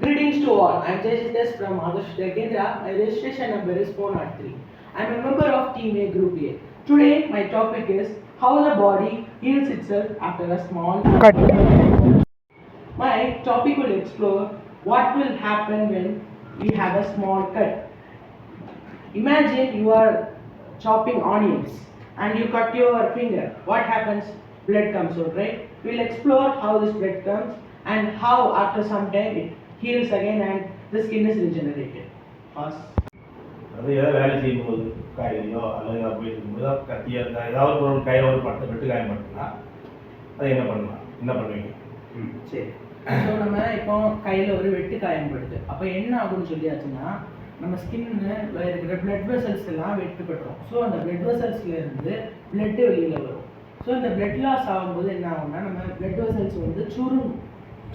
Greetings to all. I am Jayashitas from Adarsh Kendra. My registration number is 403. I am a member of Team A Group A. Today, my topic is how the body heals itself after a small cut. My topic will explore what will happen when we have a small cut. Imagine you are chopping onions and you cut your finger. What happens? Blood comes out, right? We'll explore how this blood comes and how after some time it heals again and the skin is regenerated. First. அது ஏதாவது வேலை செய்யும்போது காய்கறியோ அல்லது போயிட்டு இருக்கும்போது கத்தியோ ஏதாவது ஒரு கையில் ஒரு வெட்டு காயம் பட்டுனா அதை என்ன பண்ணலாம், என்ன பண்ணுவீங்க? சரி, ஸோ நம்ம இப்போ கையில் ஒரு வெட்டு காயம் படுது, அப்போ என்ன ஆகும்னு சொல்லியாச்சுன்னா நம்ம ஸ்கின்னு இருக்கிற பிளட் வெசல்ஸ் எல்லாம் வெட்டுப்பட்டுரும். ஸோ அந்த பிளட் வெசல்ஸ்லேருந்து பிளட்டு வெளியில் வரும். ஸோ இந்த பிளட் லாஸ் ஆகும்போது என்ன ஆகும்னா நம்ம பிளட் வெசல்ஸ் வந்து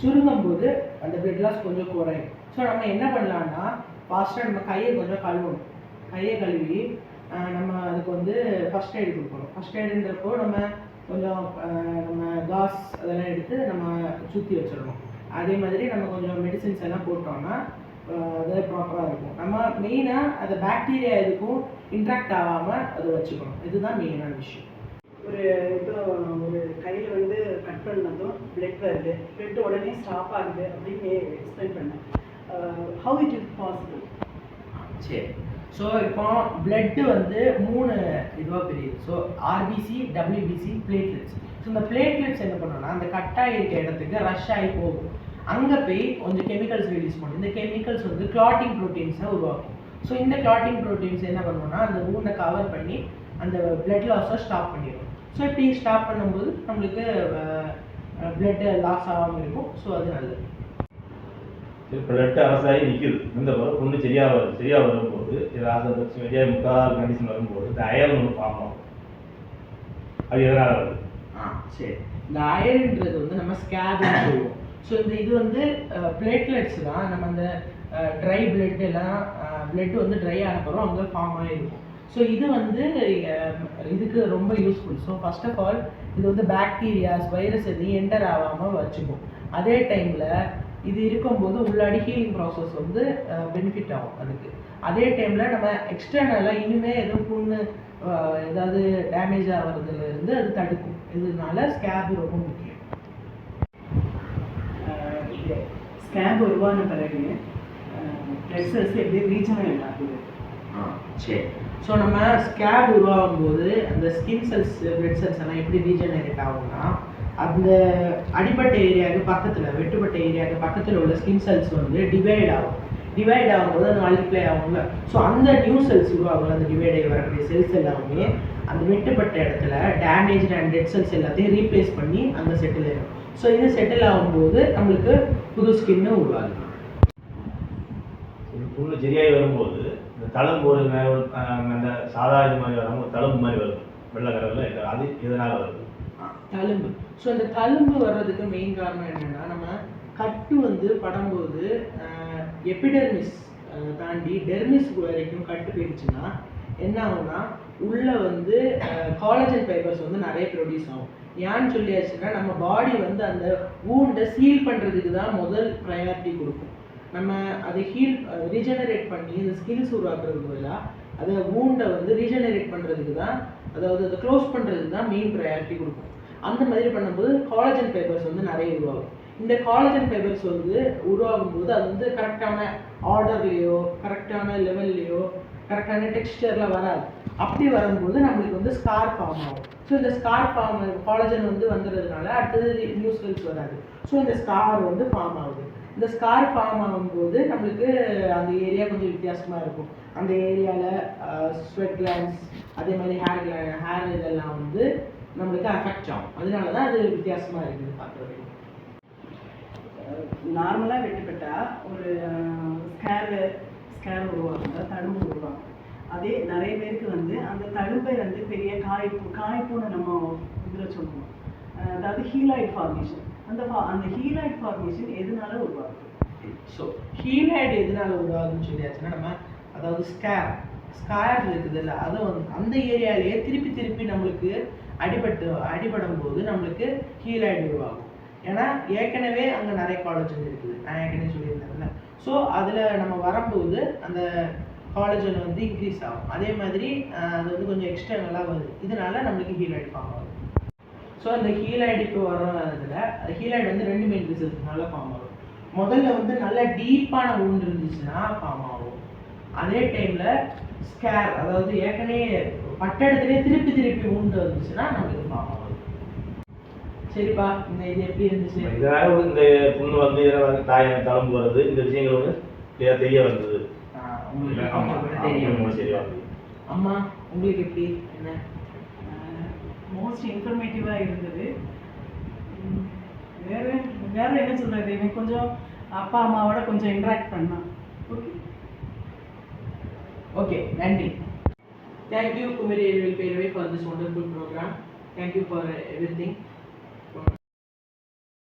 சுருங்கும் போது அந்த பிளட் லாஸ் கொஞ்சம் குறையும். ஸோ நம்ம என்ன பண்ணலான்னா ஃபாஸ்ட்டாக நம்ம கையை கொஞ்சம் கழுவணும். கையை கழுவி நம்ம அதுக்கு வந்து ஃபஸ்ட் எய்டு கொடுக்கணும். ஃபஸ்ட் எய்டுன்றப்போ நம்ம கொஞ்சம் நம்ம காஸ் அதெல்லாம் எடுத்து நம்ம சுற்றி வச்சிடணும். அதே மாதிரி நம்ம கொஞ்சம் மெடிசின்ஸ் எல்லாம் போட்டோம்னா அது ப்ராப்பராக இருக்கும். நம்ம மெயினாக அதை பாக்டீரியா எதுக்கும் இன்ட்ராக்ட் ஆகாமல் அதை வச்சுக்கணும். இதுதான் மெயினான விஷயம். ஒரு கையில் வந்து கட் பண்ணதும் பிளட் வருது, பிளட் உடனே ஸ்டாப் ஆகுது அப்படின்னு எக்ஸ்பிளைன் பண்ணேன். How it is possible? சரி, ஸோ இப்போ பிளட்டு வந்து 3 இதுவாக பிரியுது. So RBC, WBC, platelets. So இந்த பிளேட்லெட்ஸ் என்ன பண்ணோம்னா அந்த கட்டாக இருக்க இடத்துக்கு ரஷ் ஆகி போகும். அங்கே போய் கொஞ்சம் கெமிக்கல்ஸ் ரிலீஸ் பண்ணும். இந்த கெமிக்கல்ஸ் வந்து கிளாட்டிங் ப்ரோட்டீன்ஸை உருவாக்கும். ஸோ இந்த கிளாட்டிங் ப்ரோட்டீன்ஸ் என்ன பண்ணுவோம்னா அந்த ஊனை கவர் பண்ணி அந்த பிளட் லாஸை ஸ்டாப் பண்ணிடும். ஸோ இப்படி ஸ்டாப் பண்ணும்போது நம்மளுக்கு பிளட் லாஸ் ஆகாமல் இருக்கும். ஸோ அது நல்லது. பிளட் அரசாகி நிற்குது, இந்த பொண்ணு சரியாக வரும்போது சரியாக முக்கால் கண்டிஷன் வரும்போது இந்த அயர்ன் ஒன்று ஃபார்ம் ஆகும். அது எதனால் வருது? சரி, இந்த அயர்ன்றது வந்து நம்ம ஸ்கேப்னு சொல்லுவோம். ஸோ இது வந்து பிளேட்லெட்ஸ் தான். நம்ம அந்த ட்ரை பிளட் எல்லாம் பிளட் வந்து ட்ரை ஆனப்பறம் அங்கே ஃபார்ம் ஆகிருக்கும். ஸோ இது வந்து இதுக்கு ரொம்ப useful. So first of all இது வந்து பாக்டீரியாஸ், வைரஸ் எதையும் என்டர் ஆகாமல் வச்சுக்கும். அதே டைமில் இது இருக்கும்போது உள்ளாடி ஹீலிங் ப்ராசஸ் வந்து பெனிஃபிட் ஆகும் அதுக்கு. அதே டைமில் நம்ம எக்ஸ்டர்னலாக இனிமேல் எதுவும் புண்ணு ஏதாவது டேமேஜ் ஆகிறதுலேருந்து அது தடுக்கும். இதனால ஸ்கேப் ரொம்ப முக்கியம். ஸ்கேப் உருவான பிறகு பிளட் செல்ஸ் எப்படி ரீஜனரேட் ஆகுது? சரி, ஸோ நம்ம ஸ்கேப் உருவாகும் போது அந்த ஸ்கின் செல்ஸ், பிளட் செல்ஸ் எல்லாம் எப்படி ரீஜனரேட் ஆகும்னா அந்த அடிப்பட்ட ஏரியாவுக்கு பக்கத்தில், வெட்டுப்பட்ட ஏரியாவுக்கு பக்கத்தில் உள்ள ஸ்கின் செல்ஸ் வந்து டிவைட் ஆகும். டிவைட் ஆகும்போது அது மல்டிப்ளை ஆகும்ல. ஸோ அந்த நியூ செல்ஸ் உருவாகும். அந்த டிவைட் ஆகி வரக்கூடிய செல்ஸ் எல்லாமே அந்த வெட்டுப்பட்ட இடத்துல டேமேஜ் அண்ட் டெட் செல்ஸ் எல்லாத்தையும் ரீப்ளேஸ் பண்ணி அங்கே செட்டில் ஆகும். ஸோ இது செட்டில் ஆகும்போது நம்மளுக்கு புது ஸ்கின்னு உருவாகுது. புண்ணு சரியாகி வரும்போது இந்த தழும்பு ஒரு அந்த சாதா இது மாதிரி வரும்போது தழும்பு மாதிரி வருது, வெள்ளை கலரில். அது எதனால் வருது? தழும்பு. ஸோ அந்த தழும்பு வர்றதுக்கு மெயின் காரணம் என்னென்னா நம்ம கட்டு வந்து படும்போது எபிடெர்மிஸ் தாண்டி டெர்மிஸ் வரைக்கும் கட்டு போயிடுச்சுன்னா என்ன ஆகும்னா உள்ளே வந்து காலஜன் ஃபைபர்ஸ் வந்து நிறைய ப்ரொடியூஸ் ஆகும். ஏன்னு சொல்லியாச்சுன்னா நம்ம பாடி வந்து அந்த வூண்டை சீல் பண்ணுறதுக்கு தான் முதல் ப்ரையாரிட்டி கொடுக்கும். நம்ம அதை ரீஜெனரேட் பண்ணி இந்த ஸ்கில்ஸ் உருவாக்குறதுக்கு பதிலாக அதை வூண்டை வந்து ரீஜெனரேட் பண்ணுறதுக்கு தான், அதாவது அதை க்ளோஸ் பண்ணுறதுக்கு தான் மெயின் ப்ரையாரிட்டி கொடுக்கும். அந்த மாதிரி பண்ணும்போது காலஜன் ஃபைபர்ஸ் வந்து நிறைய உருவாகும். இந்த காலஜன் ஃபைபர்ஸ் வந்து உருவாகும் போது அது வந்து கரெக்டான ஆர்டர்லேயோ கரெக்டான லெவல்லையோ கரெக்டான டெக்ஸ்டரில் வராது. அப்படி வரும்போது நம்மளுக்கு வந்து ஸ்கார் ஃபார்ம் ஆகும். ஸோ இந்த ஸ்கார் ஃபார்ம் காலஜன் வந்து வந்துடுறதுனால அடுத்தது நியூ செல்ஸ் வராது. ஸோ இந்த ஸ்கார் வந்து ஃபார்ம் ஆகுது. இந்த ஸ்கார் ஃபார்ம் ஆகும்போது நம்மளுக்கு அந்த ஏரியா கொஞ்சம் வித்தியாசமாக இருக்கும். அந்த ஏரியாவில் ஸ்வெட் கிளான்ஸ், அதே மாதிரி ஹேர் இதெல்லாம் வந்து நம்மளுக்கு அஃபெக்ட் ஆகும். அதனால தான் அது வித்தியாசமாக இருக்குது பார்க்குறது. நார்மலாக வெட்டுப்பட்டால் ஒரு ஸ்கேர் உருவாங்க, தழும்பு உருவாங்க. அதே நிறைய பேருக்கு வந்து அந்த தழும்பை வந்து பெரிய காய்ப்புன்னு நம்ம இதில் சொல்லுவோம். அதாவது ஹீலாய்ட் ஃபார்மேஷன். அந்த ஹீலாய்ட் ஃபார்மேஷன் எதனால உருவாகுது? ஸோ ஹீலாய்டு எதனால உருவாகுதுன்னு சொல்லியாச்சுன்னா நம்ம அதாவது ஸ்கேர் இருக்குது இல்லை, அதை வந்து அந்த ஏரியாலேயே திருப்பி நம்மளுக்கு அடிபடும் போது நம்மளுக்கு ஹீலாய்டு உருவாகும். ஏன்னா ஏற்கனவே அங்கே நிறைய காலேஜன் இருக்குது, நான் ஏற்கனவே சொல்லியிருந்தேன்ல. ஸோ அதில் நம்ம வரும்போது அந்த காலேஜன் வந்து இன்க்ரீஸ் ஆகும். அதே மாதிரி அது வந்து கொஞ்சம் எக்ஸ்டர்னலாக வருது, இதனால நம்மளுக்கு ஹீலாய்டு ஃபார்ம் ஆகும். ஸோ அந்த ஹீலாய்டு இப்போ வர்றதுல ஹீலாய்டு வந்து 2 மெயின் ரிசல்ட்னால ஃபார்ம் ஆகும். முதல்ல வந்து நல்லா டீப்பான wound இருந்துச்சுன்னா ஃபார்ம் ஆகும். அதே டைமில் ஸ்கேர், அதாவது ஏற்கனவே பட்ட இடத்துலேயே திருப்பி திருப்பி wound வந்துச்சுன்னா நம்மளுக்கு ஃபார்ம் ஆகும். சரிப்பா, இந்த இது எப்படி இருந்துச்சு? இதனால இந்த புண்ணு வந்து தழும்பு வருது, இந்த விஷயங்கள் வந்து தெரிய வந்தது. உங்களுக்கு ஆமா, கொஞ்சம் கூட தெரியும். சரியா. அம்மா உங்களுக்கு எப்படி என்ன? மோஸ்ட் இன்ஃபர்மேட்டிவாக இருந்தது. வேற வேற என்ன சொல்கிறது, எனக்கு கொஞ்சம் அப்பா அம்மாவோட கொஞ்சம் இன்ட்ராக்ட் பண்ணான். ஓகே Okay, நன்றி. Thank you, Kumari Elvel Pelve, for this wonderful program. Thank you for everything.